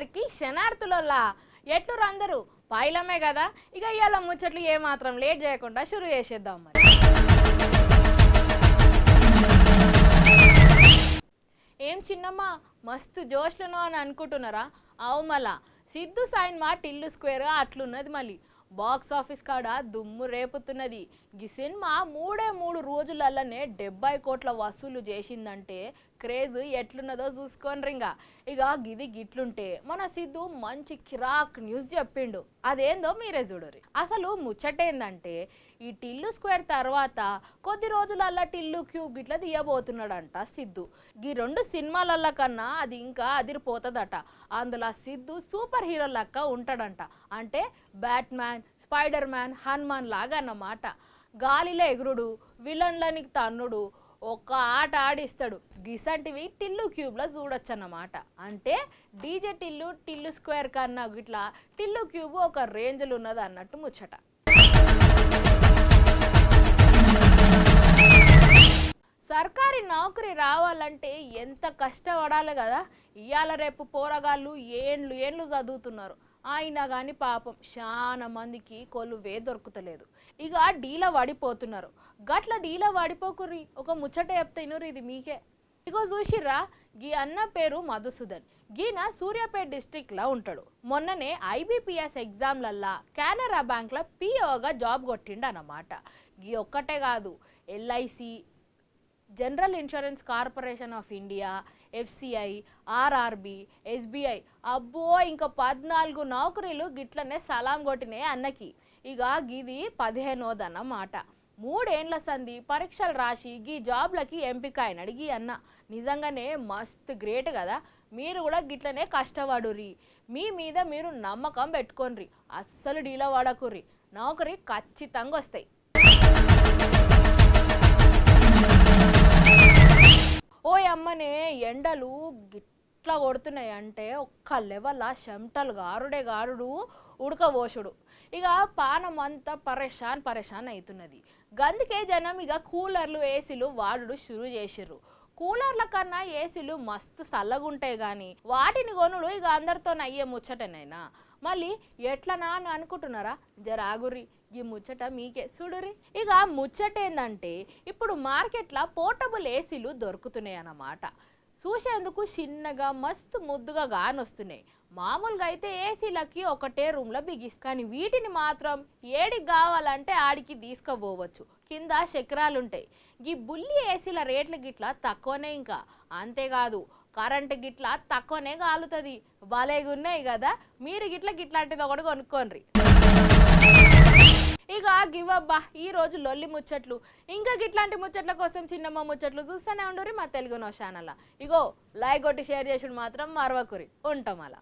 వచ్చేసరికి శనార్థులల్లా ఎట్లు రందరు పైలమే కదా. ఇక ఇవాళ ముచ్చట్లు ఏమాత్రం లేట్ చేయకుండా షురు చేసేద్దాం. మరి ఏం చిన్నమ్మా మస్తు జోష్లను అని అనుకుంటున్నారా? అవు మళ్ళా సిద్ధు సైన్మా టిల్లు స్క్వేర్ అట్లున్నది. మళ్ళీ బాక్స్ ఆఫీస్ కాడ దుమ్ము రేపుతున్నది. ఈ సినిమా 3 రోజులల్లనే 70 కోట్ల వసూలు చేసిందంటే క్రేజ్ ఎట్లున్నదో చూసుకోండి. ఇక గిది గిట్లుంటే మన సిద్ధు మంచి కిరాక్ న్యూస్ చెప్పిండు. అదేందో మీరే చూడరు. అసలు ముచ్చటేందంటే ఈ టిల్లు స్క్వేర్ తర్వాత కొద్ది రోజులల్లా టిల్లు క్యూబ్ గిట్లా తీయబోతున్నాడంట సిద్ధు. ఈ 2 సినిమాలల్ల కన్నా అది ఇంకా అదిరిపోతుందట. అందులో సిద్ధు సూపర్ హీరో లెక్క ఉంటాడంట. అంటే బ్యాట్మ్యాన్, స్పైడర్ మ్యాన్, హనుమాన్ లాగా అన్నమాట. గాలిలో ఎగురుడు, విలన్లని తన్నుడు, ఒక ఆట ఆడిస్తాడు. గిసంటివి టిల్లు క్యూబ్లో చూడొచ్చు అన్నమాట. అంటే డీజే టిల్లు స్క్వేర్ కన్నా గిట్లా టిల్లు క్యూబ్ ఒక రేంజ్లో ఉన్నది అన్నట్టు ముచ్చట. సర్కారీ నౌకరీ రావాలంటే ఎంత కష్టపడాలి కదా. ఇవాళ రేపు పోరగాళ్ళు ఏండ్లు చదువుతున్నారు. అయినా కానీ పాపం చాలా మందికి కొలువే దొరుకుతలేదు. ఇక డీలా పడిపోతున్నారు. గట్ల డీలా పడిపోకుర్రి. ఒక ముచ్చట చెప్తాయినరు, ఇది మీకే. ఇగో చూసిర్రా, గీ అన్న పేరు మధుసూదన్. గీన సూర్యాపేట డిస్ట్రిక్ట్లో ఉంటాడు. మొన్ననే IBPS ఎగ్జామ్లల్లా కెనరా బ్యాంక్లో POగా జాబ్ కొట్టిండు అన్నమాట. గీ ఒక్కటే కాదు, LIC, general insurance corporation of India, FCI, RRB, SBI, అబ్బో ఇంకా 14 నౌకరీలు గిట్లనే సలాం కొట్టినాయి అన్నకి. ఇక గిది 15వదన్నమాట. 3 ఏండ్ల సంధి పరీక్షలు రాసి గీ జాబ్లకి ఎంపిక అయినాడు గీ అన్న. నిజంగానే మస్తు గ్రేట్ కదా. మీరు కూడా గిట్లనే కష్టపడుర్రి. మీ మీద మీరు నమ్మకం పెట్టుకోండి. అస్సలు డీలా వాడకుర్రి. నౌకరీ ఖచ్చితంగా వస్తాయి. ఓ అమ్మనే ఎండలు గిట్లా కొడుతున్నాయి అంటే ఒక్క లెవెల్ చెమటలు గారుడు ఉడకబోసుడు. ఇక పానం అంతా పరేషాన్ అవుతున్నది. గందుకే జనం ఇక కూలర్లు, ఏసీలు వాడుడు షురు చేసిర్రు. కూలర్ల కన్నా ఏసీలు మస్తు చల్లగుంటాయి కానీ వాటిని కొనుడు ఇక అందరితో అయ్యే ముచ్చటనైనా. మళ్ళీ ఎట్లనా అని అనుకుంటున్నారా? జరాగుర్రి, ఈ ముచ్చట మీకే చూడుర్రి. ఇక ముచ్చట ఏంటంటే ఇప్పుడు మార్కెట్లో పోర్టబుల్ ఏసీలు దొరుకుతున్నాయి అన్నమాట. చూసేందుకు చిన్నగా మస్తు ముద్దుగా గానొస్తున్నాయి. మామూలుగా అయితే ఏసీలకి ఒకటే రూమ్లో బిగిస్, కానీ వీటిని మాత్రం ఏడికి కావాలంటే ఆడికి తీసుకుపోవచ్చు. కింద చక్రాలుంటాయి. ఈ బుల్లి ఏసీల రేట్లు గిట్లా తక్కువనే. ఇంకా అంతేకాదు కరెంటు గిట్లా తక్కువనే కాలుతుంది. భలేగున్నాయి కదా. మీరు గిట్లాంటిది ఒకటి కొనుక్కోండి. ఇక గివ్వబ్బా ఈరోజు లొల్లి ముచ్చట్లు. ఇంకా గిట్లాంటి ముచ్చట్ల కోసం చిన్నమ్మ ముచ్చట్లు చూస్తూనే ఉండరు మా తెలుగు ఛానల్. ఇగో లైక్ కొట్టి షేర్ చేసుడు మాత్రం మరవకురి. ఉంటాం అలా.